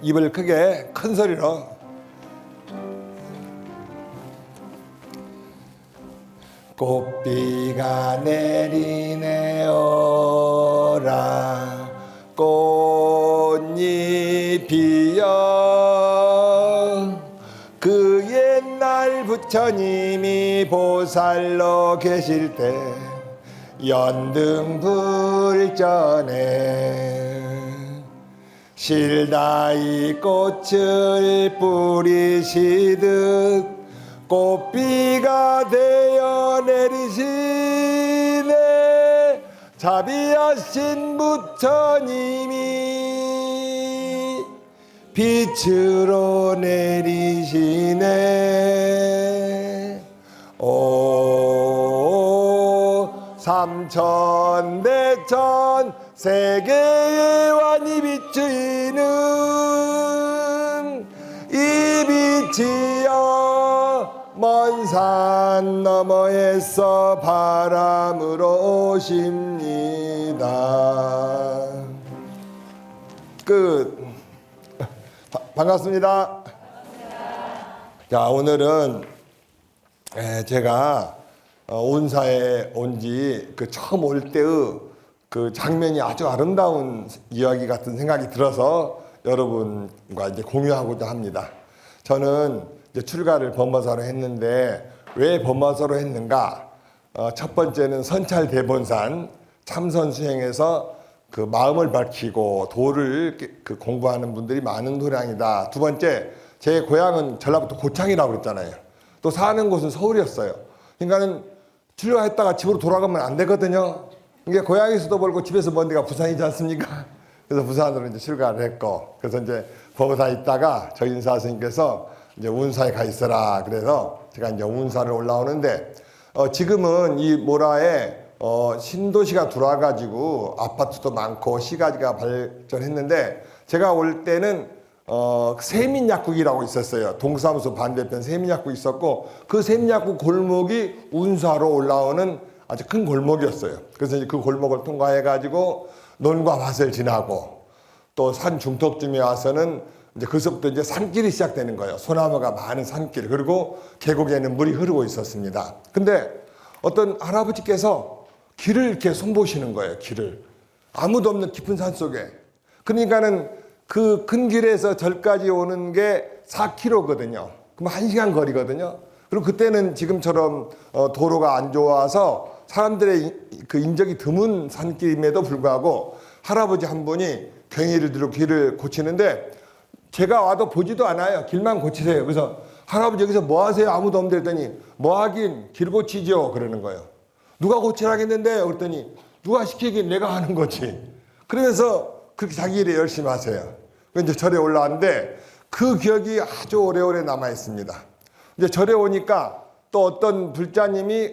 입을 크게 큰 소리로 꽃비가 내리네오라 꽃잎 피어 그 옛날 부처님이 보살로 계실 때 연등불전에 실다이 꽃을 뿌리시듯 꽃비가 되어 내리시네 자비하신 부처님이 빛으로 내리시네 오 삼천대천 세계의 완이 비추이는 이 빛이여 먼 산 너머에서 바람으로 오십니다. 끝. 반갑습니다. 자, 오늘은 제가 온사에 온 지 그 처음 올 때의 그 장면이 아주 아름다운 이야기 같은 생각이 들어서 여러분과 이제 공유하고자 합니다. 저는 이제 출가를 범어사로 했는데 왜 범어사로 했는가? 첫 번째는 선찰 대본산 참선 수행에서 그 마음을 밝히고 도를 그 공부하는 분들이 많은 도량이다. 두 번째, 제 고향은 전라북도 고창이라고 그랬잖아요. 또 사는 곳은 서울이었어요. 그러니까는 출가했다가 집으로 돌아가면 안 되거든요. 이게 고향에서도 벌고 집에서 먼 데가 부산이지 않습니까? 그래서 부산으로 이제 출가를 했고, 그래서 이제 범어사에 있다가 저인사 스님께서 이제 운사에 가 있어라. 그래서 제가 이제 운사를 올라오는데, 지금은 이 모라에 신도시가 들어와가지고 아파트도 많고 시가지가 발전했는데, 제가 올 때는 세민약국이라고 있었어요. 동사무소 반대편 세민약국이 있었고, 그 세민약국 골목이 운사로 올라오는 아주 큰 골목이었어요. 그래서 이제 그 골목을 통과해가지고 논과 밭을 지나고 또 산 중턱쯤에 와서는 이제 그서부터 이제 산길이 시작되는 거예요. 소나무가 많은 산길. 그리고 계곡에는 물이 흐르고 있었습니다. 근데 어떤 할아버지께서 길을 이렇게 손보시는 거예요. 길을. 아무도 없는 깊은 산 속에. 그러니까는 그 큰 길에서 절까지 오는 게 4km거든요. 그럼 1시간 거리거든요. 그리고 그때는 지금처럼 도로가 안 좋아서 사람들의 그 인적이 드문 산길임에도 불구하고 할아버지 한 분이 괭이를 들고 길을 고치는데 제가 와도 보지도 않아요. 길만 고치세요. 그래서 할아버지 여기서 뭐 하세요? 아무도 없는데 그랬더니 뭐 하긴 길 고치죠. 그러는 거예요. 누가 고치라겠는데요? 그랬더니 누가 시키긴 내가 하는 거지. 그러면서 그렇게 자기 일에 열심히 하세요. 이제 절에 올라왔는데 그 기억이 아주 오래오래 남아 있습니다. 이제 절에 오니까 또 어떤 불자님이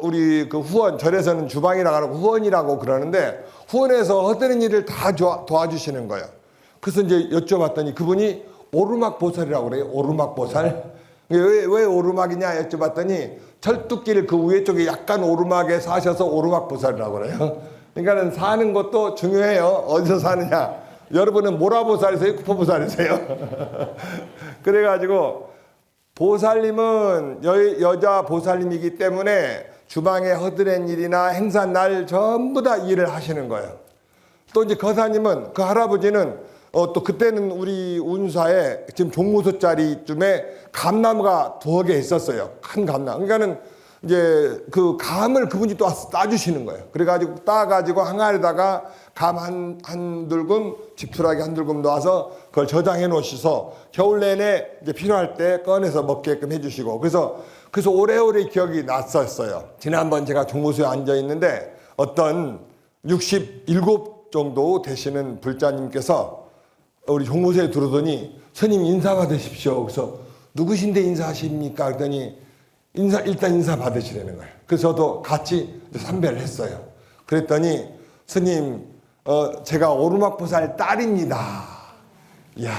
우리 그 후원, 절에서는 주방이라고 하고 후원이라고 그러는데 후원에서 헛되는 일을 다 도와주시는 거예요. 그래서 이제 여쭤봤더니 그분이 오르막 보살이라고 그래요. 오르막 보살. 왜 오르막이냐 여쭤봤더니 철뚝길 그 위에 쪽에 약간 오르막에 사셔서 오르막 보살이라고 그래요. 그러니까는 사는 것도 중요해요. 어디서 사느냐. 여러분은 모라보살이세요? 쿠퍼보살이세요? 그래가지고 보살님은 여자 보살님이기 때문에 주방에 허드렛 일이나 행사 날 전부 다 일을 하시는 거예요. 또 이제 거사님은 그 할아버지는 또 그때는 우리 운사에 지금 종무소짜리쯤에 감나무가 2개 있었어요. 큰 감나무. 그러니까는 이제 그 감을 그분이 또 따주시는 거예요. 그래가지고 따가지고 항아리에다가 감 한 들금, 지푸라기 한 들금 넣어서 그걸 저장해 놓으셔서 겨울 내내 이제 필요할 때 꺼내서 먹게끔 해주시고 그래서 오래오래 기억이 났었어요. 지난번 제가 종무소에 앉아 있는데 어떤 67 정도 되시는 불자님께서 우리 종무소에 들어오더니 스님 인사 받으십시오. 그래서 누구신데 인사하십니까? 그랬더니 일단 인사 받으시라는 거예요. 그래서 저도 같이 삼배를 했어요. 그랬더니 스님, 제가 오르막보살 딸입니다. 이야.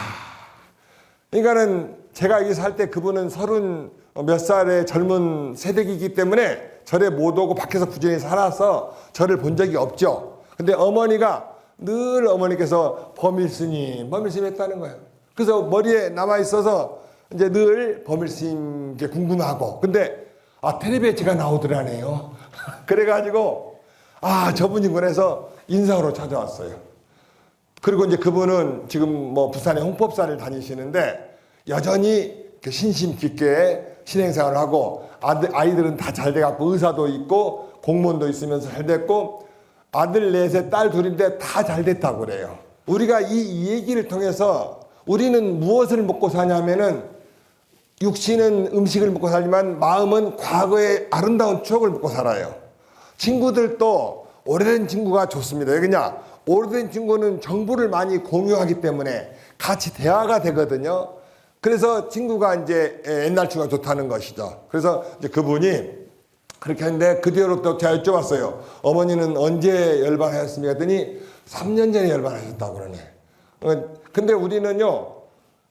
그러니까는 제가 여기 살 때 그분은 30 몇 살의 젊은 세대이기 때문에 절에 못 오고 밖에서 부지런히 살아서 절을 본 적이 없죠. 근데 어머니가 늘 어머니께서 범일스님 했다는 거예요. 그래서 머리에 남아 있어서 이제 늘 범일 스님께 궁금하고, 근데 텔레비에 제가 나오더라네요. 그래가지고 저분이구나 해서 인사하러 찾아왔어요. 그리고 이제 그분은 지금 뭐 부산에 홍법사를 다니시는데 여전히 신심 깊게 신행생활을 하고, 아이들은 다 잘 돼갖고 의사도 있고 공무원도 있으면서 잘 됐고, 아들 넷에 딸 둘인데 다 잘 됐다고 그래요. 우리가 이 얘기를 통해서 우리는 무엇을 먹고 사냐면은, 육신은 음식을 먹고 살지만 마음은 과거의 아름다운 추억을 먹고 살아요. 친구들도 오래된 친구가 좋습니다. 왜냐? 오래된 친구는 정보를 많이 공유하기 때문에 같이 대화가 되거든요. 그래서 친구가 이제 옛날 친구가 좋다는 것이죠. 그래서 이제 그분이 그렇게 했는데, 그 뒤로 또 제가 여쭤봤어요. 어머니는 언제 열반하셨습니까? 했더니 3년 전에 열반하셨다고 그러네. 근데 우리는요,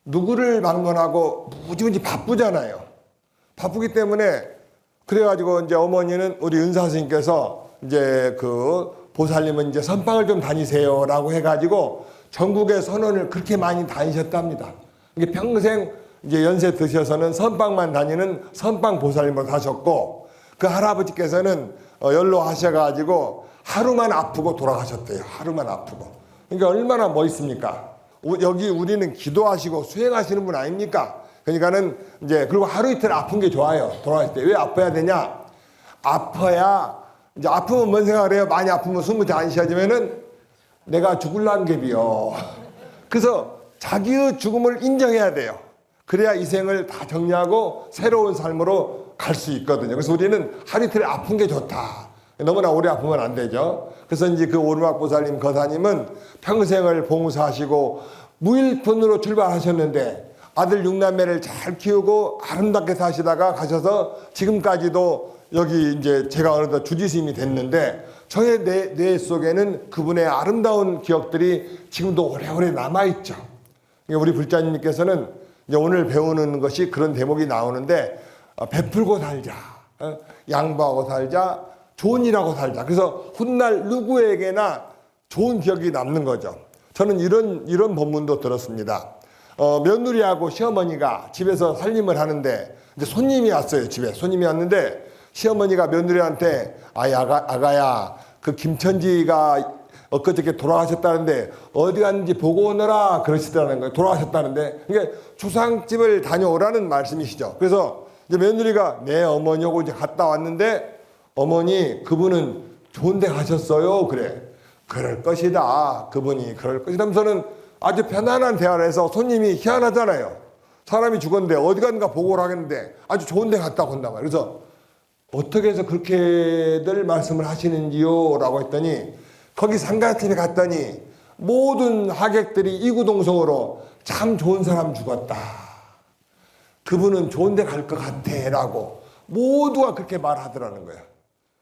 누구를 방문하고 무지무지 바쁘잖아요. 바쁘기 때문에, 그래가지고 이제 어머니는 우리 은사 스님께서 이제 그 보살님은 이제 선방을 좀 다니세요라고 해가지고 전국의 선원을 그렇게 많이 다니셨답니다. 이게 평생 이제 연세 드셔서는 선방만 다니는 선방 보살님으로 사셨고, 그 할아버지께서는 연로하셔가지고 하루만 아프고 돌아가셨대요. 하루만 아프고. 그러니까 얼마나 멋있습니까? 여기 우리는 기도하시고 수행하시는 분 아닙니까? 그러니까는 이제, 그리고 하루 이틀 아픈 게 좋아요. 돌아가실 때. 왜 아파야 되냐? 아파야, 이제 아프면 뭔 생각을 해요? 많이 아프면 숨을 잘 안 쉬어지면은 내가 죽을란 게비요. 그래서 자기의 죽음을 인정해야 돼요. 그래야 이 생을 다 정리하고 새로운 삶으로 갈 수 있거든요. 그래서 우리는 하루 이틀 아픈 게 좋다. 너무나 오래 아프면 안 되죠. 그래서 이제 그 오르막 보살님, 거사님은 평생을 봉사하시고 무일푼으로 출발하셨는데 아들 6남매를 잘 키우고 아름답게 사시다가 가셔서 지금까지도 여기 이제 제가 어느덧 주지스님이 됐는데, 저의 뇌 속에는 그분의 아름다운 기억들이 지금도 오래오래 남아있죠. 우리 불자님께서는 이제 오늘 배우는 것이 그런 대목이 나오는데, 베풀고 살자, 양보하고 살자, 좋은 일하고 살자. 그래서 훗날 누구에게나 좋은 기억이 남는 거죠. 저는 이런 본문도 들었습니다. 며느리하고 시어머니가 집에서 살림을 하는데, 이제 손님이 왔어요. 집에 손님이 왔는데 시어머니가 며느리한테 아가야, 그 김천지가 엊그저께 돌아가셨다는데 어디 갔는지 보고 오너라 그러시더라는 거예요. 돌아가셨다는데. 그러니까 추상집을 다녀오라는 말씀이시죠. 그래서 이제 며느리가 내 어머니하고 이제 갔다 왔는데, 어머니, 그분은 좋은 데 가셨어요. 그래. 그럴 것이다. 그분이 그럴 것이다. 하면서는 아주 편안한 대화를 해서, 손님이 희한하잖아요. 사람이 죽었는데 어디 갔는가 보고를 하겠는데 아주 좋은 데 갔다 온단 말이에요. 그래서 어떻게 해서 그렇게들 말씀을 하시는지요? 라고 했더니, 거기 상가집에 갔더니 모든 하객들이 이구동성으로 참 좋은 사람 죽었다. 그분은 좋은 데 갈 것 같아. 라고 모두가 그렇게 말하더라는 거예요.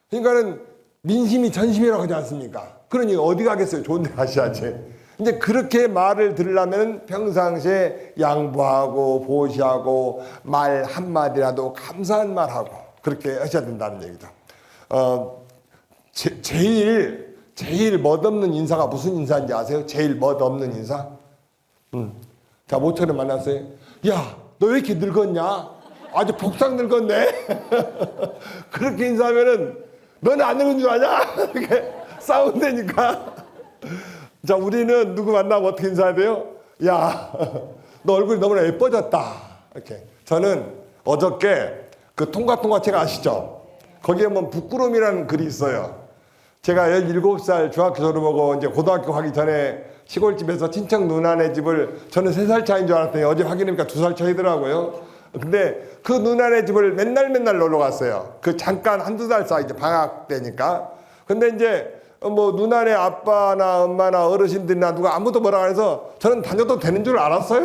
그러니까는 민심이 전심이라고 하지 않습니까? 그러니 어디 가겠어요? 좋은 데 가셔야지. 이제 그렇게 말을 들으려면 평상시에 양보하고 보시하고 말 한마디라도 감사한 말하고 그렇게 하셔야 된다는 얘기죠. 제일 멋없는 인사가 무슨 인사인지 아세요? 제일 멋없는 인사? 자, 모처럼 만났어요. 야, 너 왜 이렇게 늙었냐? 아주 복상 늙었네. 그렇게 인사하면은 너는 안 늙은 줄 아냐? 이렇게 싸운다니까. 자, 우리는 누구 만나면 어떻게 인사해야 돼요? 야, 너 얼굴이 너무나 예뻐졌다. 이렇게. 저는 어저께 그 통과책 아시죠? 거기에 보면 부끄러움이라는 글이 있어요. 제가 17살 중학교 졸업하고 이제 고등학교 가기 전에 시골집에서 친척 누나네 집을, 저는 3살 차이인 줄 알았더니 어제 확인해보니까 2살 차이더라고요. 근데 그 누나네 집을 맨날 놀러 갔어요. 그 잠깐 한두 달 사이, 이제 방학 때니까. 근데 이제 뭐 누나네 아빠나 엄마나 어르신들이나 누가 아무도 뭐라 안 해서 저는 다녀도 되는 줄 알았어요.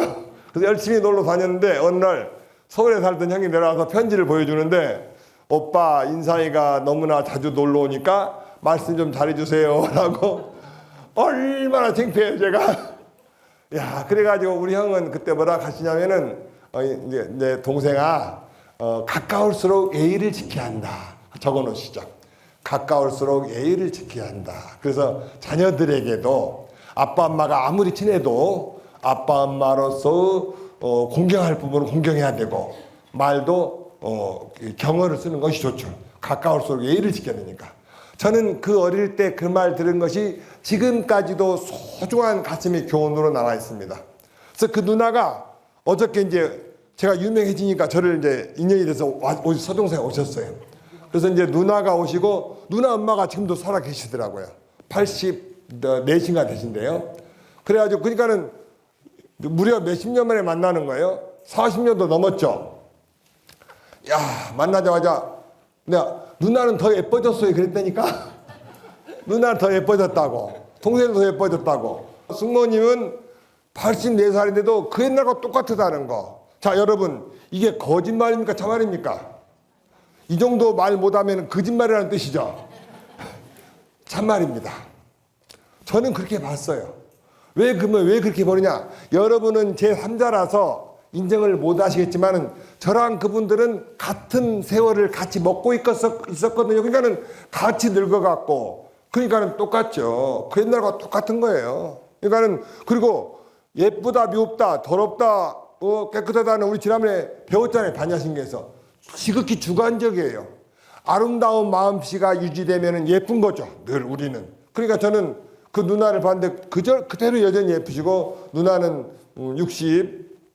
그래서 열심히 놀러 다녔는데 어느 날 서울에 살던 형이 내려와서 편지를 보여주는데, 오빠 인사이가 너무나 자주 놀러 오니까 말씀 좀 잘해주세요 라고. 얼마나 창피해요 제가. 야, 그래가지고 우리 형은 그때 뭐라 하시냐면은, 이제 내 동생아, 가까울수록 예의를 지켜야 한다. 적어 놓으시죠. 가까울수록 예의를 지켜야 한다. 그래서 자녀들에게도 아빠 엄마가 아무리 친해도 아빠 엄마로서 공경할 부분은 공경해야 되고 말도 경어를 쓰는 것이 좋죠. 가까울수록 예의를 지켜야 되니까. 저는 그 어릴 때 그 말 들은 것이 지금까지도 소중한 가슴의 교훈으로 남아 있습니다. 그래서 그 누나가 어저께 이제 제가 유명해지니까 저를 이제 인연이 돼서 서동산에 오셨어요. 그래서 이제 누나가 오시고 누나 엄마가 지금도 살아 계시더라고요. 84인가 되신데요. 그래가지고 그러니까는 무려 몇십 년 만에 만나는 거예요. 40년도 넘었죠. 야, 만나자마자 내가 누나는 더 예뻐졌어요 그랬다니까. 누나는 더 예뻐졌다고. 동생도 더 예뻐졌다고. 승모님은 84살인데도 그 옛날과 똑같다는 거. 자, 여러분, 이게 거짓말입니까 참말입니까? 이 정도 말 못하면 거짓말이라는 뜻이죠. 참말입니다. 저는 그렇게 봤어요. 왜 그렇게 보느냐? 여러분은 제 3자라서 인정을 못 하시겠지만은 저랑 그분들은 같은 세월을 같이 먹고 있었거든요. 그러니까는 같이 늙어갔고, 그러니까는 똑같죠. 그 옛날과 똑같은 거예요. 그러니까는 그리고 예쁘다, 미흡다, 더럽다, 깨끗하다는 우리 지난번에 배웠잖아요. 반야신경에서. 지극히 주관적이에요. 아름다운 마음씨가 유지되면 예쁜 거죠. 늘 우리는. 그러니까 저는 그 누나를 봤는데 그대로 여전히 예쁘시고 누나는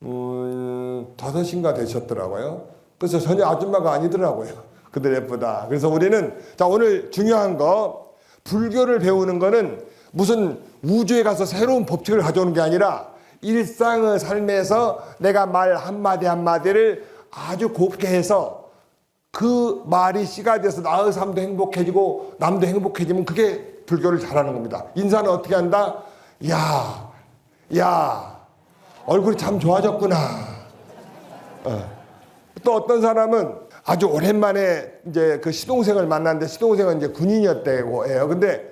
65인가 되셨더라고요. 그래서 전혀 아줌마가 아니더라고요. 그들 예쁘다. 그래서 우리는 자 오늘 중요한 거 불교를 배우는 거는 무슨 우주에 가서 새로운 법칙을 가져오는 게 아니라 일상의 삶에서 내가 말 한마디 한마디를 아주 곱게 해서 그 말이 씨가 돼서 나의 삶도 행복해지고 남도 행복해지면 그게 불교를 잘하는 겁니다. 인사는 어떻게 한다? 야, 얼굴이 참 좋아졌구나. 또 어떤 사람은 아주 오랜만에 이제 그 시동생을 만났는데 시동생은 이제 군인이었다고 해요. 근데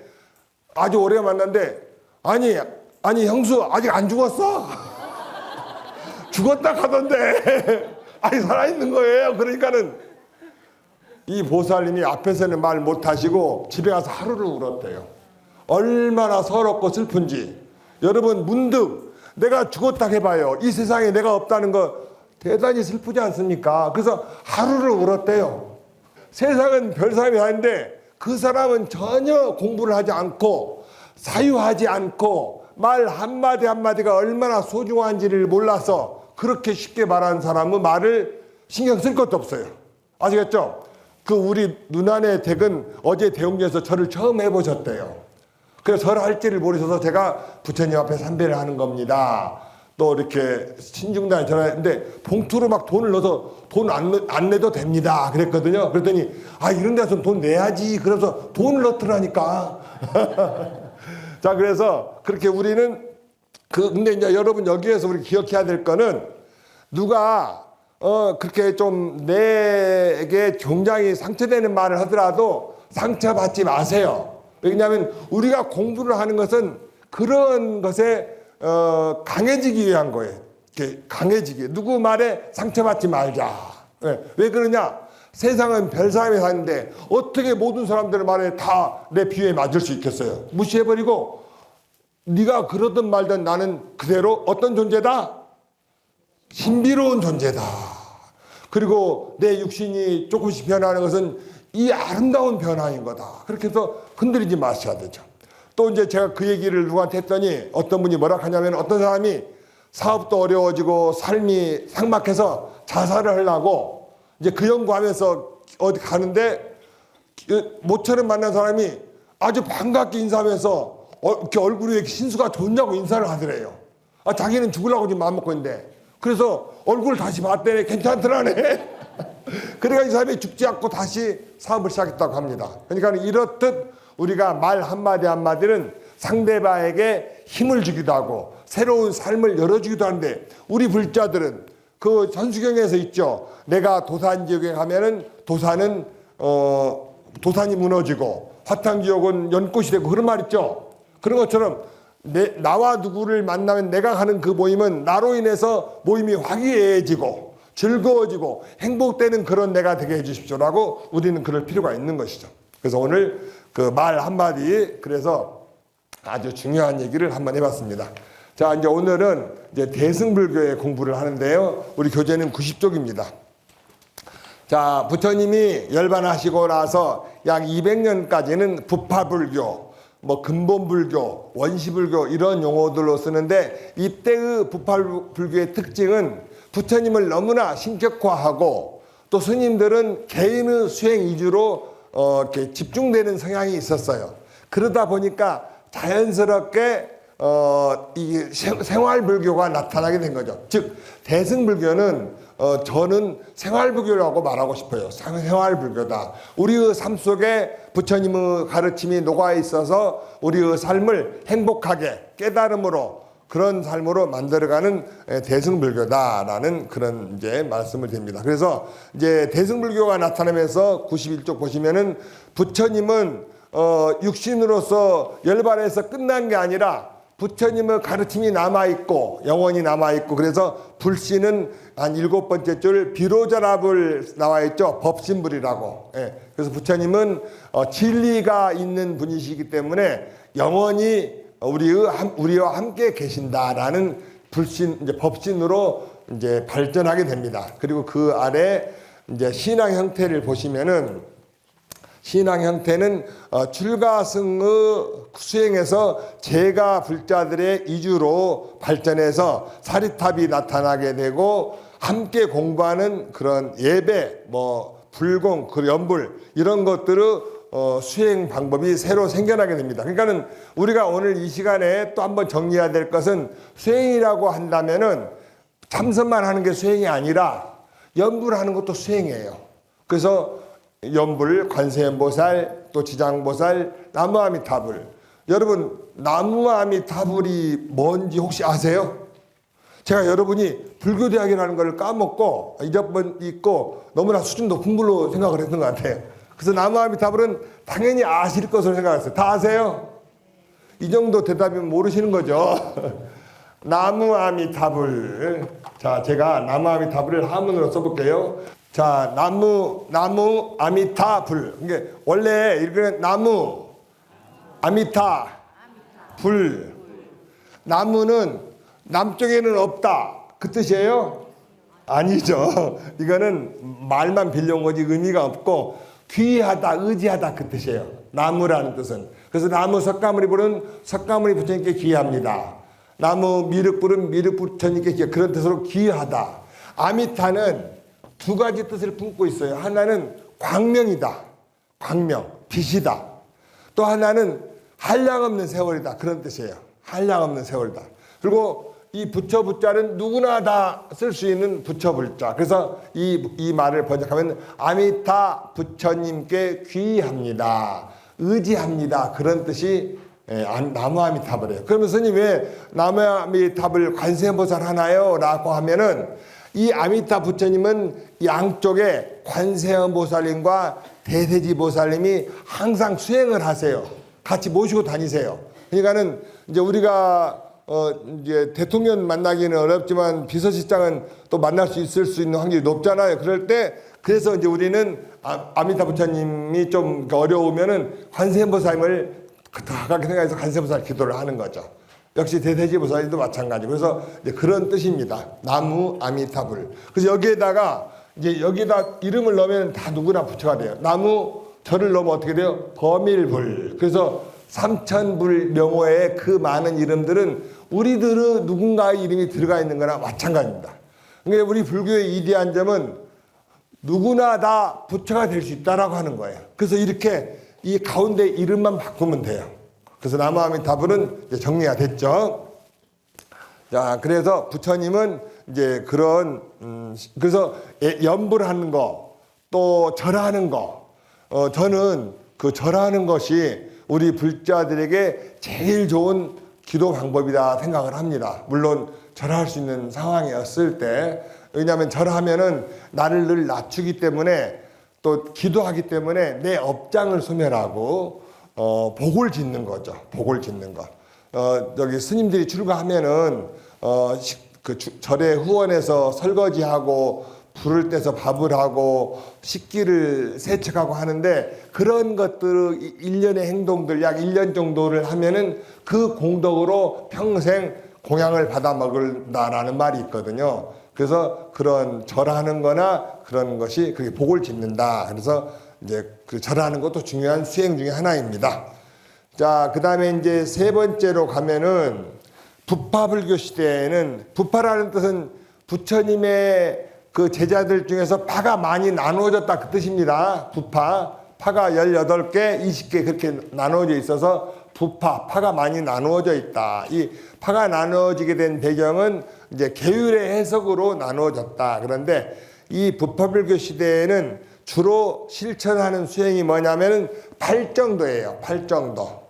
아주 오래 만났는데 아니 형수 아직 안 죽었어? 죽었다 하던데 아니 살아있는 거예요. 그러니까는 이 보살님이 앞에서는 말 못하시고 집에 가서 하루를 울었대요. 얼마나 서럽고 슬픈지. 여러분 문득 내가 죽었다 해봐요. 이 세상에 내가 없다는 거 대단히 슬프지 않습니까? 그래서 하루를 울었대요. 세상은 별 사람이 다는데 그 사람은 전혀 공부를 하지 않고 사유하지 않고 말 한마디 한마디가 얼마나 소중한지를 몰라서 그렇게 쉽게 말하는 사람은 말을 신경 쓸 것도 없어요. 아시겠죠? 그 우리 누나네 댁은 어제 대웅전에서 절을 처음 해보셨대요. 그래서 절 할지를 모르셔서 제가 부처님 앞에 삼배를 하는 겁니다. 또 이렇게 신중단에 전화했는데 봉투로 막 돈을 넣어서 돈 안 내도 됩니다. 그랬거든요. 그랬더니 이런 데서 돈 내야지. 그래서 돈을 넣더라니까. 자, 그래서 그렇게 우리는 근데 이제 여러분 여기에서 우리 기억해야 될 거는 누가 그렇게 좀 내게 굉장히 상처되는 말을 하더라도 상처받지 마세요. 왜냐하면 우리가 공부를 하는 것은 그런 것에 강해지기 위한 거예요. 이렇게 강해지기. 누구 말에 상처받지 말자. 왜 그러냐? 세상은 별 사람이 사는데 어떻게 모든 사람들 말에 다 내 비유에 맞을 수 있겠어요? 무시해버리고 네가 그러든 말든 나는 그대로 어떤 존재다? 신비로운 존재다. 그리고 내 육신이 조금씩 변하는 것은 이 아름다운 변화인 거다. 그렇게 해서 흔들리지 마셔야 되죠. 또 이제 제가 그 얘기를 누구한테 했더니 어떤 분이 뭐라 하냐면 어떤 사람이 사업도 어려워지고 삶이 삭막해서 자살을 하려고 이제 그 연구하면서 어디 가는데 모처럼 만난 사람이 아주 반갑게 인사하면서 이렇게 얼굴이 이렇게 신수가 좋냐고 인사를 하더래요. 자기는 죽으려고 지금 마음먹고 있는데 그래서 얼굴을 다시 봤더니 괜찮더라네. 그러니까 이 사람이 죽지 않고 다시 사업을 시작했다고 합니다. 그러니까 이렇듯 우리가 말 한마디 한마디는 상대방에게 힘을 주기도 하고 새로운 삶을 열어주기도 하는데 우리 불자들은 그 전수경에서 있죠. 내가 도산지옥에 가면은 도산이 무너지고 화탕지옥은 연꽃이 되고 그런 말 있죠. 그런 것처럼 나와 누구를 만나면 내가 가는 그 모임은 나로 인해서 모임이 화기애애해지고 즐거워지고 행복되는 그런 내가 되게 해주십시오라고 우리는 그럴 필요가 있는 것이죠. 그래서 오늘 그 말 한마디 그래서 아주 중요한 얘기를 한번 해봤습니다. 자, 이제 오늘은 이제 대승불교의 공부를 하는데요. 우리 교재는 90쪽입니다. 자, 부처님이 열반하시고 나서 약 200년까지는 부파불교, 뭐 근본불교, 원시불교 이런 용어들로 쓰는데, 이때의 부파불교의 특징은 부처님을 너무나 신격화하고 또 스님들은 개인의 수행 위주로 이렇게 집중되는 성향이 있었어요. 그러다 보니까 자연스럽게 이 생활불교가 나타나게 된 거죠. 즉 대승불교는 저는 생활불교라고 말하고 싶어요. 생활불교다. 우리의 삶 속에 부처님의 가르침이 녹아 있어서 우리의 삶을 행복하게 깨달음으로 그런 삶으로 만들어가는 대승불교다라는 그런 이제 말씀을 드립니다. 그래서 이제 대승불교가 나타나면서 91쪽 보시면은 부처님은 육신으로서 열반해서 끝난 게 아니라 부처님의 가르침이 남아있고 영원히 남아있고, 그래서 불신은 한 7번째 줄 비로자랍을 나와있죠. 법신불이라고. 예. 그래서 부처님은 진리가 있는 분이시기 때문에 영원히 우리와 함께 계신다라는 불신, 이제 법신으로 이제 발전하게 됩니다. 그리고 그 아래 이제 신앙 형태를 보시면은, 신앙 형태는 출가승의 수행에서 제가 불자들의 이주로 발전해서 사리탑이 나타나게 되고, 함께 공부하는 그런 예배, 뭐 불공, 그 연불 이런 것들의 수행 방법이 새로 생겨나게 됩니다. 그러니까는 우리가 오늘 이 시간에 또 한번 정리해야 될 것은, 수행이라고 한다면은 참선만 하는 게 수행이 아니라 연불하는 것도 수행이에요. 그래서 연불, 관세음보살, 또 지장보살, 나무아미타불. 여러분, 나무아미타불이 뭔지 혹시 아세요? 제가 여러분이 불교대학이라는 걸 까먹고 잊어버리고 너무나 수준 높은 불로 생각을 했던 것 같아요. 그래서 나무아미타불은 당연히 아실 것으로 생각했어요. 다 아세요? 이 정도 대답이면 모르시는 거죠. 나무아미타불. 자, 제가 나무아미타불을 한문으로 써볼게요. 자, 나무아미타불. 이게 원래 읽으면 나무, 아미타, 불. 나무는 남쪽에는 없다, 그 뜻이에요? 아니죠. 이거는 말만 빌려온 거지 의미가 없고, 귀하다, 의지하다 그 뜻이에요. 나무라는 뜻은. 그래서 나무 석가모니 불은 석가모니 부처님께 귀합니다. 나무 미륵 불은 미륵 부처님께 귀, 그런 뜻으로 귀하다. 아미타는 두 가지 뜻을 품고 있어요. 하나는 광명이다. 광명, 빛이다. 또 하나는 한량없는 세월이다. 그런 뜻이에요. 한량없는 세월이다. 그리고 이 부처 부자는 누구나 다 쓸 수 있는 부처 불자. 그래서 이 말을 번역하면 아미타 부처님께 귀합니다. 의지합니다. 그런 뜻이 나무아미타불이에요. 그러면 스님 왜 나무아미타불 관세음보살 하나요? 라고 하면은, 이 아미타 부처님은 양쪽에 관세음보살님과 대세지보살님이 항상 수행을 하세요. 같이 모시고 다니세요. 그러니까는 이제 우리가 이제 대통령 만나기는 어렵지만 비서실장은 또 만날 수 있는 확률이 높잖아요. 그럴 때, 그래서 이제 우리는 아미타 부처님이 좀 어려우면은 관세음보살님을 가깝게 생각해서 관세음보살 기도를 하는 거죠. 역시 대세지보살도 마찬가지. 그래서 이제 그런 뜻입니다. 나무 아미타불. 그래서 여기에다가 여기다 이름을 넣으면 다 누구나 부처가 돼요. 나무 절을 넣으면 어떻게 돼요? 범일불. 그래서 삼천불 명호의 그 많은 이름들은 우리들의 누군가의 이름이 들어가 있는 거나 마찬가지입니다. 그러니까 우리 불교의 이대한 점은 누구나 다 부처가 될 수 있다라고 하는 거예요. 그래서 이렇게 이 가운데 이름만 바꾸면 돼요. 그래서 나무아미타불은 이제 정리가 됐죠. 자, 그래서 부처님은 이제 그런 그래서 연불하는 거, 또 절하는 거, 저는 그 절하는 것이 우리 불자들에게 제일 좋은 기도 방법이다 생각을 합니다. 물론 절할 수 있는 상황이었을 때, 왜냐하면 절하면은 나를 늘 낮추기 때문에, 또 기도하기 때문에 내 업장을 소멸하고 복을 짓는 거죠. 복을 짓는 거. 저기 스님들이 출가하면은 그 절에 후원해서 설거지하고 불을 떼서 밥을 하고 식기를 세척하고 하는데, 그런 것들을 일련의 행동들 약 1년 정도를 하면은 그 공덕으로 평생 공양을 받아 먹을다라는 말이 있거든요. 그래서 그런 절하는 거나 그런 것이 그게 복을 짓는다. 그래서 이제 그 절하는 것도 중요한 수행 중에 하나입니다. 자, 그 다음에 이제 세 번째로 가면은 부파불교 시대에는, 부파라는 뜻은 부처님의 그 제자들 중에서 파가 많이 나누어졌다 그 뜻입니다. 부파. 파가 18개, 20개 그렇게 나누어져 있어서 부파, 파가 많이 나누어져 있다. 이 파가 나누어지게 된 배경은 이제 계율의 해석으로 나누어졌다. 그런데 이 부파불교 시대에는 주로 실천하는 수행이 뭐냐면은 팔정도예요. 팔정도.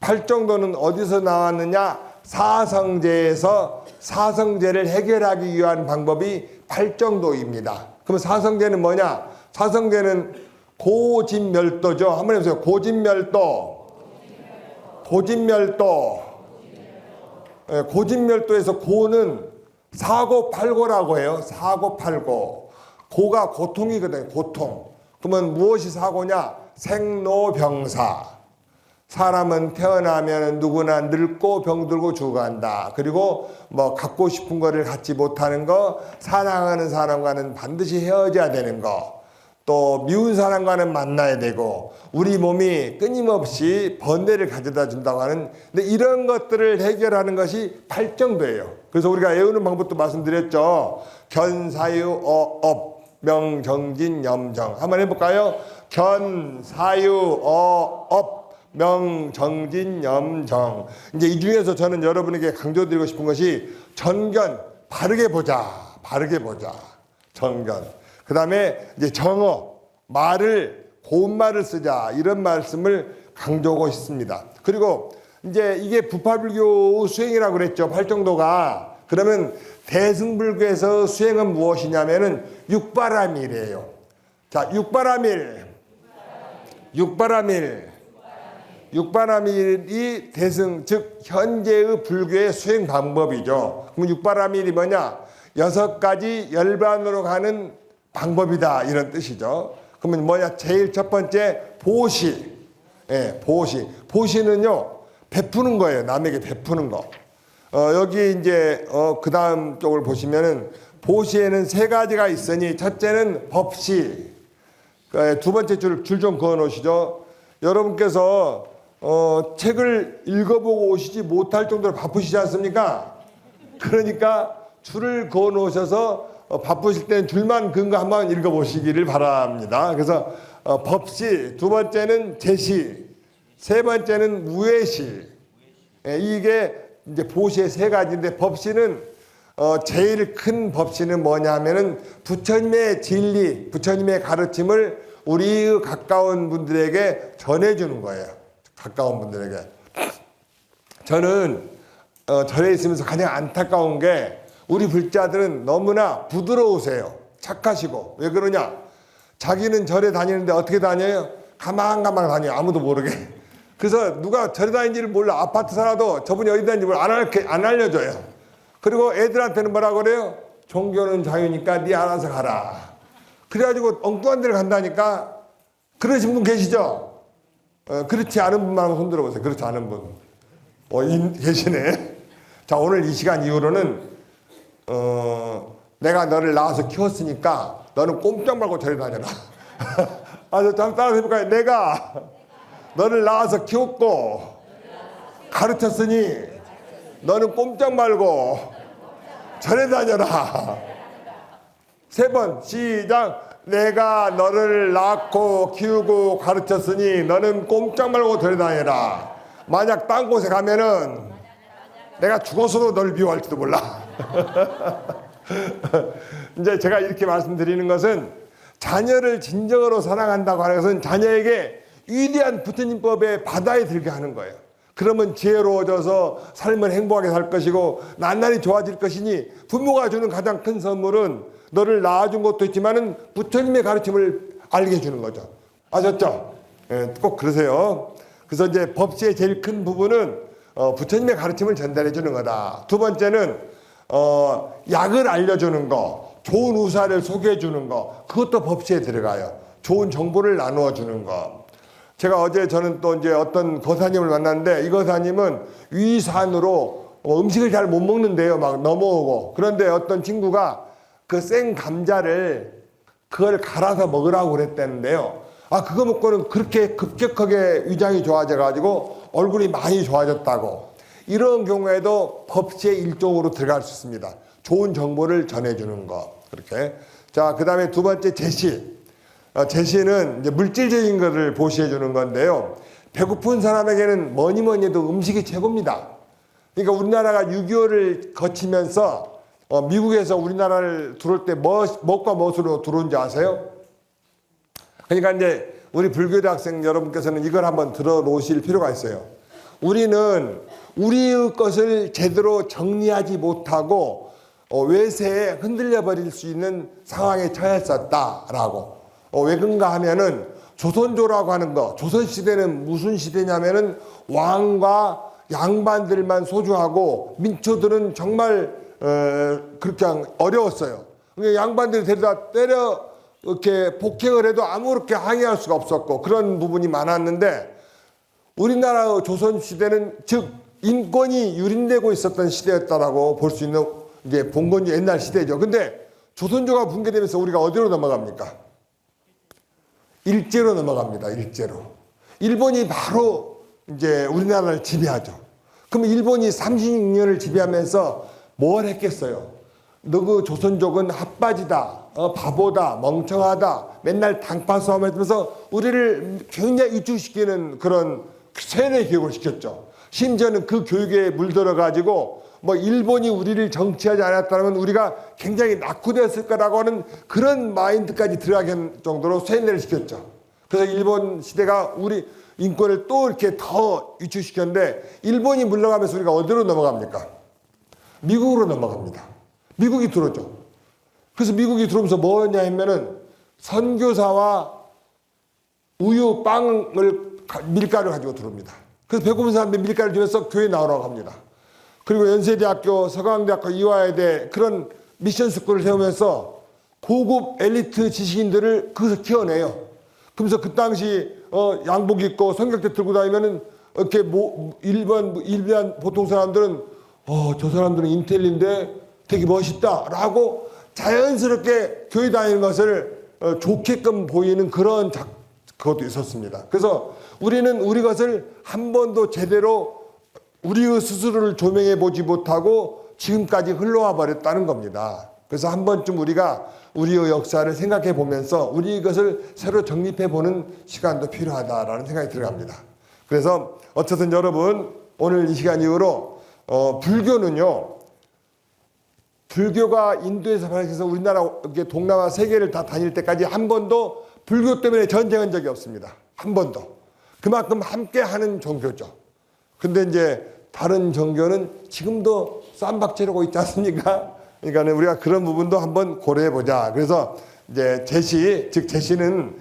팔정도는 어디서 나왔느냐? 사성제에서 사성제를 해결하기 위한 방법이 팔정도입니다. 그럼 사성제는 뭐냐? 사성제는 고진멸도죠. 한번 해보세요. 고진멸도. 고진멸도. 예, 고진멸도에서 고는 사고팔고라고 해요. 사고팔고. 고가 고통이거든요. 고통. 그러면 무엇이 사고냐? 생로병사. 사람은 태어나면 누구나 늙고 병들고 죽어간다. 그리고 뭐 갖고 싶은 거를 갖지 못하는 거, 사랑하는 사람과는 반드시 헤어져야 되는 거, 또 미운 사람과는 만나야 되고, 우리 몸이 끊임없이 번뇌를 가져다 준다고 하는, 근데 이런 것들을 해결하는 것이 팔정도예요. 그래서 우리가 외우는 방법도 말씀드렸죠. 견사유 어업 명정진 염정. 한번 해볼까요? 견사유 어업 명정진 염정. 이제 이 중에서 저는 여러분에게 강조드리고 싶은 것이 정견, 바르게 보자. 바르게 보자. 정견. 그 다음에 이제 정어, 말을, 고운 말을 쓰자. 이런 말씀을 강조하고 싶습니다. 그리고 이제 이게 부파불교 수행이라고 그랬죠. 팔정도가. 그러면 대승불교에서 수행은 무엇이냐면은 육바라밀이에요. 자, 육바라밀. 육바라밀. 육바라밀이 대승, 즉 현재의 불교의 수행 방법이죠. 그럼 육바라밀이 뭐냐? 6가지 열반으로 가는 방법이다, 이런 뜻이죠. 그러면 뭐냐? 제일 첫 번째 보시. 예, 보시. 보시는요, 베푸는 거예요. 남에게 베푸는 거. 여기 이제 그 다음 쪽을 보시면은 보시에는 3가지가 있으니, 첫째는 법시. 두 번째 줄 좀 그어 놓으시죠. 여러분께서 책을 읽어보고 오시지 못할 정도로 바쁘시지 않습니까? 그러니까 줄을 그어 놓으셔서 바쁘실 때는 줄만 그은 거 한번 읽어보시기를 바랍니다. 그래서 법시, 두 번째는 제시, 세 번째는 우회시. 이게 이제 보시의 3가지인데, 법시는 제일 큰 법시는 뭐냐면은 부처님의 진리, 부처님의 가르침을 우리 가까운 분들에게 전해주는 거예요. 가까운 분들에게. 저는 절에 있으면서 가장 안타까운 게, 우리 불자들은 너무나 부드러우세요. 착하시고. 왜 그러냐? 자기는 절에 다니는데 어떻게 다녀요? 가만가만 다녀요. 아무도 모르게. 그래서 누가 절에 다니는지를 몰라. 아파트 살아도 저분이 어디 다니는지 안 알려줘요. 그리고 애들한테는 뭐라고 그래요? 종교는 자유니까 네 알아서 가라. 그래가지고 엉뚱한 데를 간다니까. 그러신 분 계시죠? 그렇지 않은 분만 한번 손 들어보세요. 그렇지 않은 분. 계시네. 자, 오늘 이 시간 이후로는 내가 너를 낳아서 키웠으니까 너는 꼼짝 말고 절에 다녀라. 저 따라서 해볼까요? 내가 너를 낳아서 키웠고 가르쳤으니 너는 꼼짝 말고 절에 다녀라. 3번 시작. 내가 너를 낳고 키우고 가르쳤으니 너는 꼼짝 말고 절에 다녀라. 만약 딴 곳에 가면은 내가 죽어서도 널 미워할지도 몰라. 이제 제가 이렇게 말씀드리는 것은, 자녀를 진정으로 사랑한다고 하는 것은 자녀에게 위대한 부처님법의 바다에 들게 하는 거예요. 그러면 지혜로워져서 삶을 행복하게 살 것이고 나날이 좋아질 것이니, 부모가 주는 가장 큰 선물은 너를 낳아준 것도 있지만은 부처님의 가르침을 알게 해주는 거죠. 아셨죠? 예, 꼭 그러세요. 그래서 이제 법시의 제일 큰 부분은 부처님의 가르침을 전달해 주는 거다. 두 번째는 약을 알려주는 거, 좋은 의사를 소개해 주는 거, 그것도 법시에 들어가요. 좋은 정보를 나누어 주는 거. 제가 어제 저는 또 이제 어떤 거사님을 만났는데, 이 거사님은 위산으로 음식을 잘 못 먹는데요. 막 넘어오고. 그런데 어떤 친구가 그 생 감자를 그걸 갈아서 먹으라고 그랬다는데요. 그거 먹고는 그렇게 급격하게 위장이 좋아져가지고 얼굴이 많이 좋아졌다고. 이런 경우에도 법시의 일종으로 들어갈 수 있습니다. 좋은 정보를 전해주는 거. 그렇게. 자, 그 다음에 두 번째 제시. 제시는 이제 물질적인 것을 보시해 주는 건데요. 배고픈 사람에게는 뭐니 뭐니 해도 음식이 최고입니다. 그러니까 우리나라가 6.25를 거치면서 미국에서 우리나라를 들어올 때 뭐과 무엇으로 들어온지 아세요? 그러니까 이제 우리 불교대 학생 여러분께서는 이걸 한번 들어놓으실 필요가 있어요. 우리는 우리의 것을 제대로 정리하지 못하고 외세에 흔들려 버릴 수 있는 상황에 처했었다라고. 왜 그런가 하면은 조선조라고 하는 거, 조선시대는 무슨 시대냐면은 왕과 양반들만 소주하고 민초들은 정말 그렇게 어려웠어요. 그러니까 양반들이 데려다 때려 이렇게 폭행을 해도 아무렇게 항의할 수가 없었고 그런 부분이 많았는데 우리나라 조선시대는 즉 인권이 유린되고 있었던 시대였다라고 볼 수 있는 이게 봉건주 옛날 시대죠. 근데 조선조가 붕괴되면서 우리가 어디로 넘어갑니까? 일제로 넘어갑니다. 일제로. 일본이 바로 이제 우리나라를 지배하죠. 그럼 일본이 36년을 지배하면서 뭘 했겠어요? 너 그 조선족은 핫바지다, 바보다, 멍청하다, 맨날 당파 싸움하면서 우리를 굉장히 위축시키는 그런 세뇌 교육을 시켰죠. 심지어는 그 교육에 물들어가지고 뭐 일본이 우리를 정치하지 않았다면 우리가 굉장히 낙후되었을 거라고 하는 그런 마인드까지 들어가게 할 정도로 세뇌를 시켰죠. 그래서 일본 시대가 우리 인권을 또 이렇게 더 위축시켰는데 일본이 물러가면서 우리가 어디로 넘어갑니까? 미국으로 넘어갑니다. 미국이 들어오죠. 그래서 미국이 들어오면서 뭐냐 하면은 선교사와 우유, 빵을 밀가루를 가지고 들어옵니다. 그래서 배고픈 사람들이 밀가루를 주면서 교회 나오라고 합니다. 그리고 연세대학교, 서강대학교, 이화여대 그런 미션 스쿨을 세우면서 고급 엘리트 지식인들을 거기서 키워내요. 그러면서 그 당시 양복 입고 성경대 들고 다니면은 이렇게 일반 보통 사람들은 저 사람들은 인텔리인데 되게 멋있다라고 자연스럽게 교회 다니는 것을 좋게끔 보이는 그런 그것도 있었습니다. 그래서 우리는 우리 것을 한 번도 제대로 우리의 스스로를 조명해 보지 못하고 지금까지 흘러와 버렸다는 겁니다. 그래서 한 번쯤 우리가 우리의 역사를 생각해 보면서 우리 것을 새로 정립해 보는 시간도 필요하다라는 생각이 들어갑니다. 그래서 어쨌든 여러분 오늘 이 시간 이후로 불교는요. 불교가 인도에서 발생해서 우리나라 동남아 세계를 다 다닐 때까지 한 번도 불교 때문에 전쟁한 적이 없습니다. 한 번도. 그만큼 함께 하는 종교죠. 근데 이제 다른 종교는 지금도 쌈박질하고 있지 않습니까? 그러니까 우리가 그런 부분도 한번 고려해 보자. 그래서 이제 제시는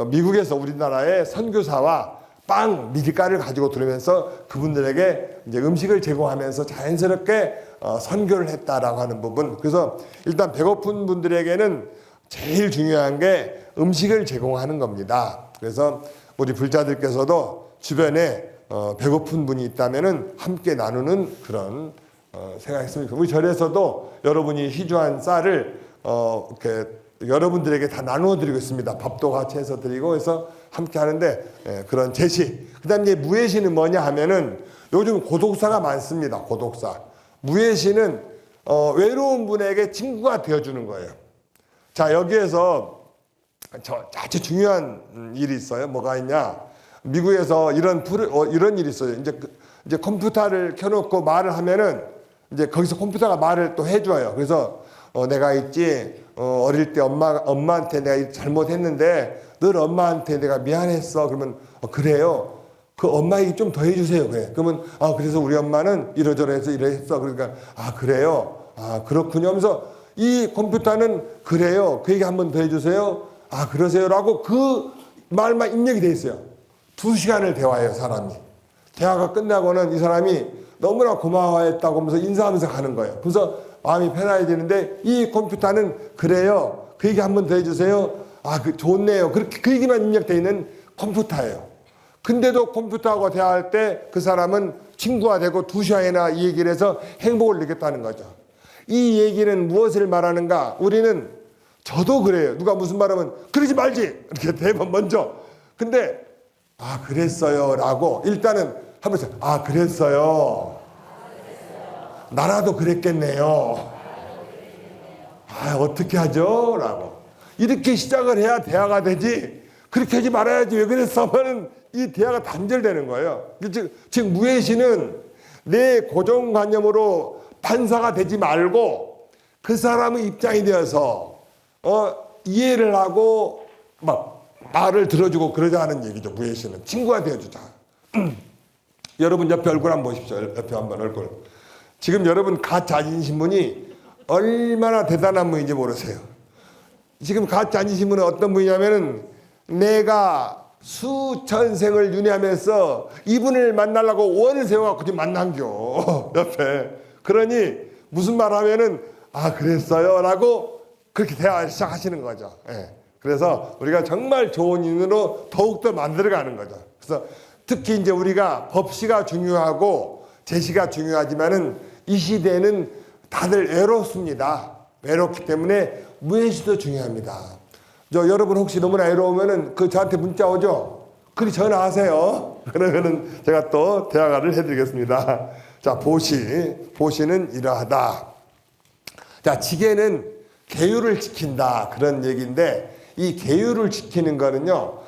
미국에서 우리나라의 선교사와 빵, 밀가루를 가지고 들어오면서 그분들에게 이제 음식을 제공하면서 자연스럽게 선교를 했다라고 하는 부분. 그래서 일단 배고픈 분들에게는 제일 중요한 게 음식을 제공하는 겁니다. 그래서 우리 불자들께서도 주변에 배고픈 분이 있다면은 함께 나누는 그런 생각했습니다. 우리 절에서도 여러분이 희주한 쌀을 이렇게 여러분들에게 다 나누어 드리고 있습니다. 밥도 같이 해서 드리고 해서 함께 하는데 그런 제시. 그다음에 이제 무예시는 뭐냐 하면은 요즘 고독사가 많습니다. 고독사. 무예시는 외로운 분에게 친구가 되어주는 거예요. 자, 여기에서 아주 중요한 일이 있어요. 뭐가 있냐? 미국에서 이런 일이 있어요. 이제 컴퓨터를 켜놓고 말을 하면은 이제 거기서 컴퓨터가 말을 또 해줘요. 그래서 내가 있지 어릴 때 엄마한테 내가 잘못했는데 늘 엄마한테 내가 미안했어. 그러면 그래요. 그 엄마 얘기 좀 더 해주세요. 그래. 그러면 그래서 우리 엄마는 이러저러해서 이랬어. 그러니까 그래요. 그렇군요. 하면서 이 컴퓨터는 그래요. 그 얘기 한번 더 해주세요. 그러세요라고 그 말만 입력이 돼 있어요. 2시간을 대화해요, 사람이. 대화가 끝나고는 이 사람이 너무나 고마워했다고 하면서 인사하면서 가는 거예요. 그래서 마음이 편해야 되는데 이 컴퓨터는 그래요. 그 얘기 한번 더 해주세요. 좋네요. 그렇게 그 얘기만 입력되어 있는 컴퓨터예요. 근데도 컴퓨터하고 대화할 때 그 사람은 친구가 되고 2시간이나 이 얘기를 해서 행복을 느꼈다는 거죠. 이 얘기는 무엇을 말하는가? 우리는 저도 그래요. 누가 무슨 말하면 그러지 말지 이렇게 대번 먼저. 근데 아 그랬어요 라고 일단은 하면서 아 그랬어요. 나라도 그랬겠네요. 아 어떻게 하죠? 라고 이렇게 시작을 해야 대화가 되지. 그렇게 하지 말아야지 왜 그랬어 하면 이 대화가 단절되는 거예요. 즉 무예시는 내 고정관념으로 판사가 되지 말고 그 사람의 입장이 되어서 이해를 하고 막 말을 들어주고 그러자는 얘기죠. 무예시는 친구가 되어주자. 여러분 옆에 얼굴 한번 보십시오. 옆에 한번 얼굴. 지금 여러분 같이 앉으신 분이 얼마나 대단한 분인지 모르세요. 지금 같이 앉으신 분은 어떤 분이냐면은 내가 수천 생을 윤회하면서 이분을 만나려고 원을 세워갖고 지금 만난겨 옆에. 그러니 무슨 말 하면은 아 그랬어요 라고 그렇게 대화를 시작하시는 거죠. 예. 그래서 우리가 정말 좋은 인으로 더욱더 만들어가는 거죠. 그래서 특히 이제 우리가 법시가 중요하고 제시가 중요하지만은 이 시대에는 다들 외롭습니다. 외롭기 때문에 무예시도 중요합니다. 여러분 혹시 너무나 외로우면은 저한테 문자 오죠? 그리 전화하세요. 그러면은 제가 또 대화를 해드리겠습니다. 자, 보시는 이러하다. 자, 지게는 계율을 지킨다 그런 얘기인데 이 계율을 지키는 거는요,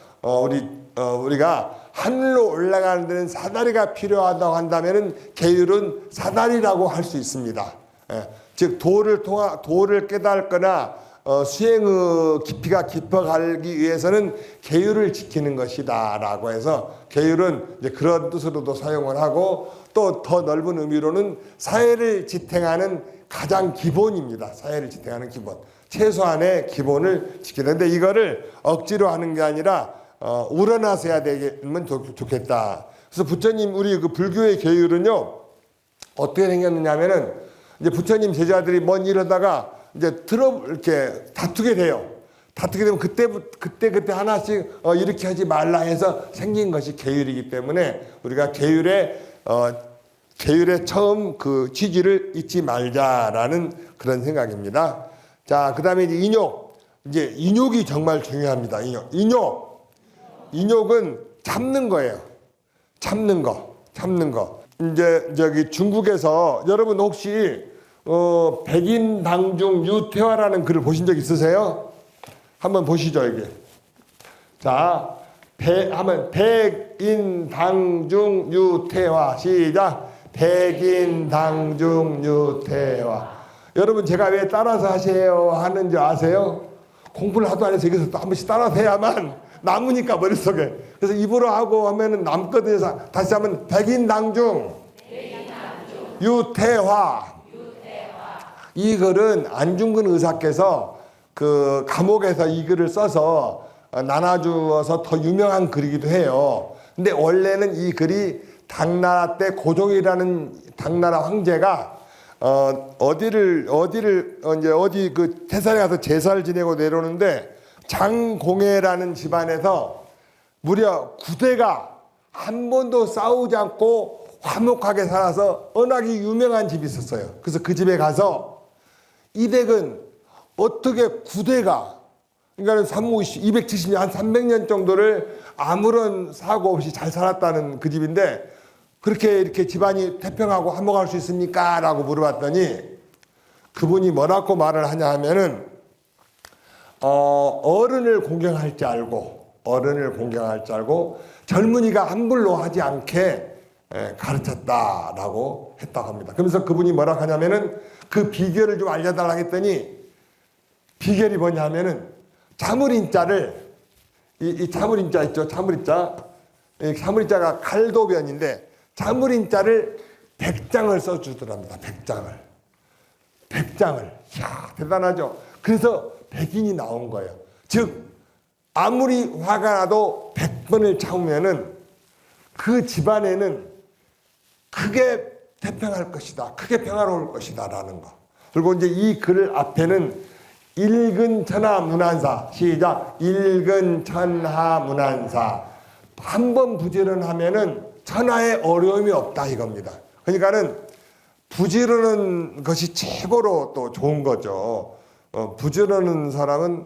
우리가 하늘로 올라가는 데는 사다리가 필요하다고 한다면은 계율은 사다리라고 할 수 있습니다. 예, 즉 도를 깨닫거나 수행의 깊이가 깊어가기 위해서는 계율을 지키는 것이다라고 해서 계율은 이제 그런 뜻으로도 사용을 하고 또 더 넓은 의미로는 사회를 지탱하는 가장 기본입니다. 사회를 지탱하는 기본. 최소한의 기본을 지켜야 되는데 이거를 억지로 하는 게 아니라 우러나서 해야 되면 좋겠다. 그래서 부처님 우리 그 불교의 계율은요 어떻게 생겼느냐면은 이제 부처님 제자들이 뭔 일하다가 이제 이렇게 다투게 돼요. 다투게 되면 그때 하나씩 이렇게 하지 말라 해서 생긴 것이 계율이기 때문에 우리가 계율의 처음 그 취지를 잊지 말자라는 그런 생각입니다. 자, 그다음에 이제 인욕이 정말 중요합니다. 인욕은 참는 거예요. 참는 거. 이제 저기 중국에서 여러분 혹시 백인당중 유태화라는 글을 보신 적 있으세요? 한번 보시죠, 이게. 자, 하면 백인당중 유태화 시작. 백인당중 유태화. 여러분 제가 왜 따라서 하세요 하는지 아세요? 공부를 하도 안 해서 여기서 또 한 번씩 따라서 해야만 남으니까 머릿속에. 그래서 입으로 하고 하면은 남거든요. 다시 하면 백인당중 유태화. 이 글은 안중근 의사께서 그 감옥에서 이 글을 써서 나눠주어서 더 유명한 글이기도 해요. 근데 원래는 이 글이 당나라 때 고종이라는 당나라 황제가 어디 그 태산에 가서 제사를 지내고 내려오는데 장공해라는 집안에서 무려 9대가 한 번도 싸우지 않고 화목하게 살아서 워낙에 유명한 집이 있었어요. 그래서 그 집에 가서 이 댁은 어떻게 9대가 그러니까 270년 한 300년 정도를 아무런 사고 없이 잘 살았다는 그 집인데 그렇게 이렇게 집안이 태평하고 화목할 수 있습니까? 라고 물어봤더니 그분이 뭐라고 말을 하냐 하면은 어른을 공경할 줄 알고 젊은이가 함부로 하지 않게 가르쳤다라고 했다고 합니다. 그러면서 그분이 뭐라고 하냐면은 그 비결을 좀 알려달라고 했더니 비결이 뭐냐면은 자물인자를 이 자물인자 있죠? 자물인자. 이 자물인자가 칼도변인데 자물인자를 100장을 써주더랍니다. 100장을. 이야, 대단하죠? 그래서 백인이 나온 거예요. 즉, 아무리 화가 나도 100번을 참으면은 그 집안에는 크게 태평할 것이다. 크게 평화로울 것이다. 라는 거. 그리고 이제 이 글 앞에는 일근천하문안사. 시작. 일근천하문안사. 한 번 부지런하면은 천하에 어려움이 없다 이겁니다. 그러니까는 부지런한 것이 최고로 또 좋은 거죠. 부지런한 사람은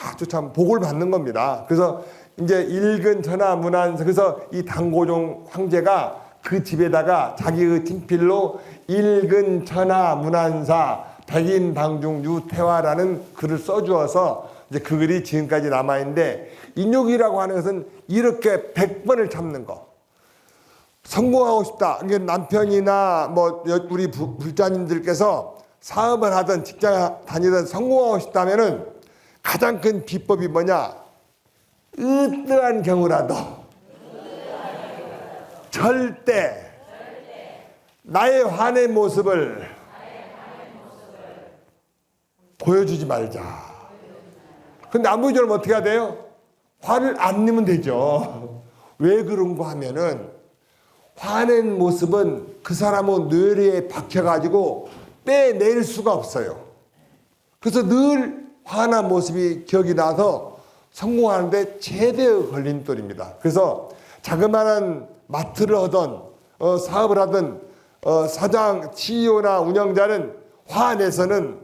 아주 참 복을 받는 겁니다. 그래서 이제 일근 전하 문안사, 그래서 이 당고종 황제가 그 집에다가 자기의 친필로 일근 천하 문안사 백인방중 유태화라는 글을 써주어서 이제 그 글이 지금까지 남아있는데, 인욕이라고 하는 것은 이렇게 100번을 참는 거. 성공하고 싶다. 이게 남편이나 뭐 우리 불자님들께서 사업을 하든 직장 다니든 성공하고 싶다면은 가장 큰 비법이 뭐냐? 어떠한 경우라도 절대 나의 화내 모습을 보여주지 말자. 근데 안 보여주면 어떻게 해야 돼요? 화를 안 내면 되죠. 왜 그런가 하면은 화낸 모습은 그 사람은 뇌리에 박혀가지고 빼낼 수가 없어요. 그래서 늘 화난 모습이 기억이 나서 성공하는데 최대의 걸림돌입니다. 그래서 자그마한 마트를 하던 사업을 하던 사장, CEO나 운영자는 화내서는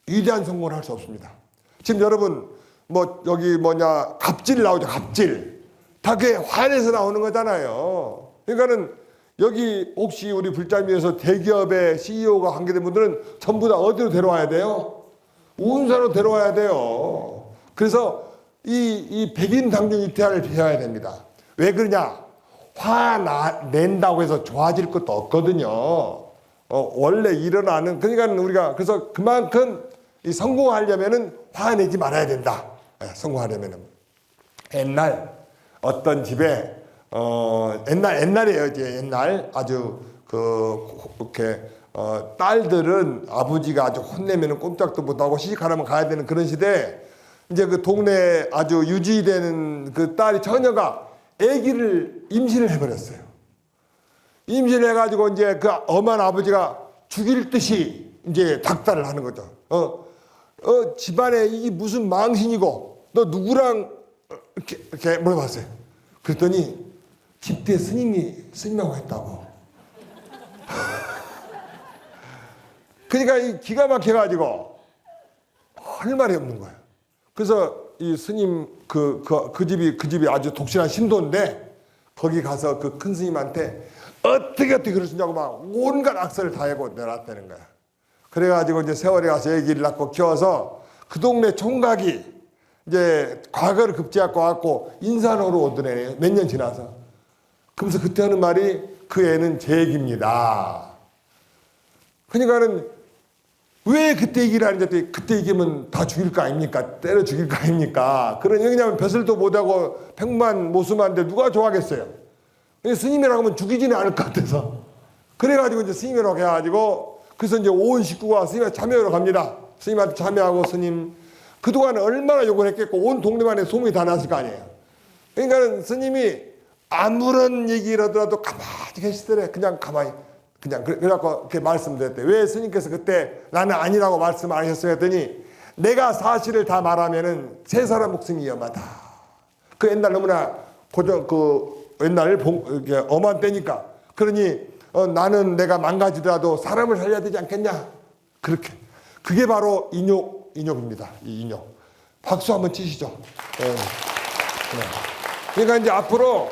위대한 성공을 할 수 없습니다. 지금 여러분 뭐 여기 뭐냐 갑질 나오죠. 갑질 다 그게 화내서 나오는 거잖아요. 그러니까는 여기 혹시 우리 불자미에서 대기업의 CEO가 관계된 분들은 전부 다 어디로 데려와야 돼요? 운사로 데려와야 돼요. 그래서 이 백인 당중 유태화를 배워야 됩니다. 왜 그러냐? 낸다고 해서 좋아질 것도 없거든요. 원래 일어나는, 그러니까 우리가 그래서 그만큼 이 성공하려면은 화내지 말아야 된다. 성공하려면은. 옛날 어떤 집에 옛날이에요. 이제 옛날 아주 이렇게 딸들은 아버지가 아주 혼내면은 꼼짝도 못하고 시집가려면 가야 되는 그런 시대에 이제 그 동네에 아주 유지되는 그 딸이 처녀가 아기를 임신을 해버렸어요. 임신을 해가지고 이제 그 엄한 아버지가 죽일 듯이 이제 닥달을 하는 거죠. 집안에 이게 무슨 망신이고 너 누구랑 이렇게 물어봤어요. 그랬더니 집대 스님하고 했다고. 그러니까 이 기가 막혀가지고 할 말이 없는 거예요. 그래서 이 스님 그 집이 아주 독실한 신도인데 거기 가서 그 큰 스님한테 어떻게 그럴 수 있냐고 막 온갖 악설을 다 해고 내놨다는 거야. 그래가지고 이제 세월에 가서 아기를 낳고 키워서 그 동네 총각이 이제 과거를 급제하고 왔고 인산으로 오던 애예요. 몇 년 지나서. 그러면서 그때 하는 말이 그 애는 제 얘기입니다. 그러니까는 왜 그때 얘기를 하는데 그때 얘기면 다 죽일 거 아닙니까? 때려 죽일 거 아닙니까? 그런 얘기냐면 벼슬도 못하고 백만 모수만데 누가 좋아하겠어요? 스님이라고 하면 죽이지는 않을 것 같아서. 그래가지고 이제 스님이라고 해가지고 그래서 이제 온 식구가 스님한테 참여하러 갑니다. 스님한테 참여하고 스님 그동안 얼마나 욕을 했겠고 온 동네만에 소문이 다 났을 거 아니에요. 그러니까 스님이 아무런 얘기를 하더라도 가만히 계시더래. 그냥 가만히. 그래갖고 이렇게 말씀드렸대. 왜 스님께서 그때 나는 아니라고 말씀 안 하셨어요? 했더니 내가 사실을 다 말하면은 세 사람 목숨이 위험하다. 그 옛날 너무나 옛날 엄한 때니까. 그러니 나는 내가 망가지더라도 사람을 살려야 되지 않겠냐? 그렇게. 그게 바로 인욕입니다. 이 인욕. 박수 한번 치시죠. 네. 그러니까 이제 앞으로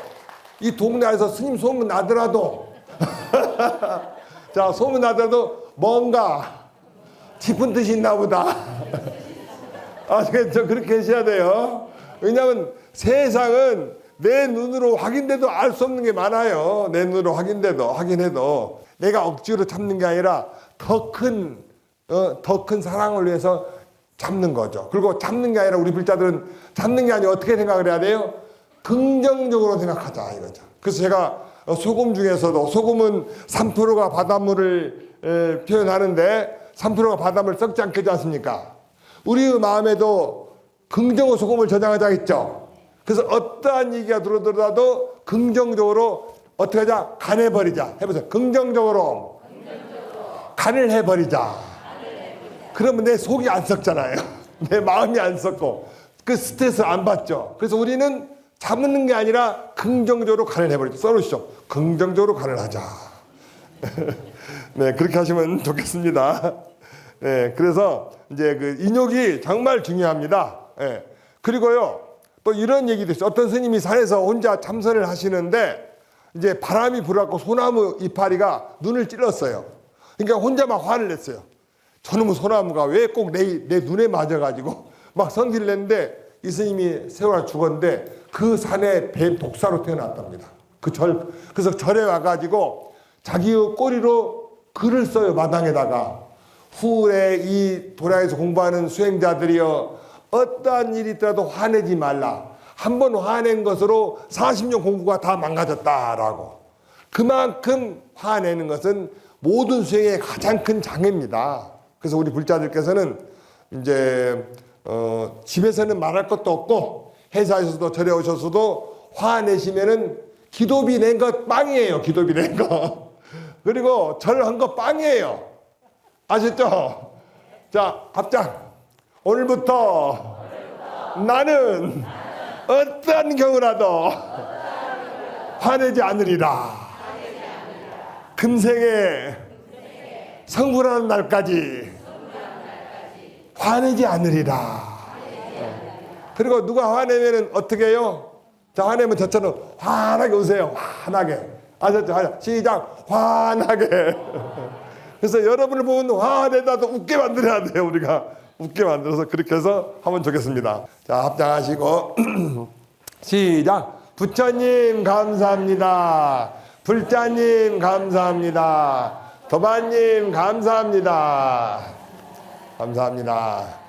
이 동네에서 스님 소문 나더라도 자, 소문 나더라도 뭔가 깊은 뜻이 있나 보다. 저 그렇게 계셔야 돼요. 왜냐하면 세상은 내 눈으로 확인돼도 알 수 없는 게 많아요. 내 눈으로 확인해도 내가 억지로 참는 게 아니라 더 큰 사랑을 위해서 참는 거죠. 그리고 참는 게 아니라 우리 불자들은 참는 게 아니라 어떻게 생각을 해야 돼요? 긍정적으로 생각하자 이거죠. 그래서 제가 소금 중에서도 소금은 3%가 바닷물을 표현하는데 3%가 바닷물을 썩지 않게 하지 않습니까? 우리의 마음에도 긍정의 소금을 저장하자 했죠. 그래서 어떠한 얘기가 들어오더라도 긍정적으로 어떻게 하자? 간해버리자. 해보세요. 긍정적으로 간을 해버리자. 그러면 내 속이 안 썩잖아요. 내 마음이 안 썩고 그 스트레스 안 받죠. 그래서 우리는 참는 게 아니라 긍정적으로 간을 해버리죠. 써놓으시죠. 긍정적으로 간을 하자. 네, 그렇게 하시면 좋겠습니다. 네, 그래서 이제 그 인욕이 정말 중요합니다. 네. 그리고요, 또 이런 얘기도 있어요. 어떤 스님이 산에서 혼자 참선을 하시는데 이제 바람이 불어갖고 소나무 이파리가 눈을 찔렀어요. 그러니까 혼자 막 화를 냈어요. 저놈의 소나무가 왜 꼭 내 눈에 맞아가지고 막 성질을 냈는데 이 스님이 세월아 죽었는데 그 산에 뱀 독사로 태어났답니다. 그래서 절에 와가지고 자기의 꼬리로 글을 써요. 마당에다가. 후에 이 도량에서 공부하는 수행자들이여 어떠한 일이 있더라도 화내지 말라. 한 번 화낸 것으로 40년 공부가 다 망가졌다라고. 그만큼 화내는 것은 모든 수행의 가장 큰 장애입니다. 그래서 우리 불자들께서는 이제 집에서는 말할 것도 없고 회사에서도 절에 오셔서도 화내시면은 기도비 낸 것 빵이에요. 기도비 낸 거. 그리고 절한 거 빵이에요. 아셨죠? 자, 합장. 오늘부터 나는 어떤 경우라도 화내지 않으리라. 금생에 성불하는 날까지 화내지 않으리라. 그리고 누가 화내면 어떻게 해요? 자, 화내면 저처럼 환하게 웃으세요. 환하게. 아셨죠? 시작. 환하게. 그래서 여러분을 보면 화내다도 웃게 만들어야 돼요. 우리가 웃게 만들어서 그렇게 해서 하면 좋겠습니다. 자, 합장하시고 시작. 부처님 감사합니다. 불자님 감사합니다. 도반님 감사합니다. 감사합니다.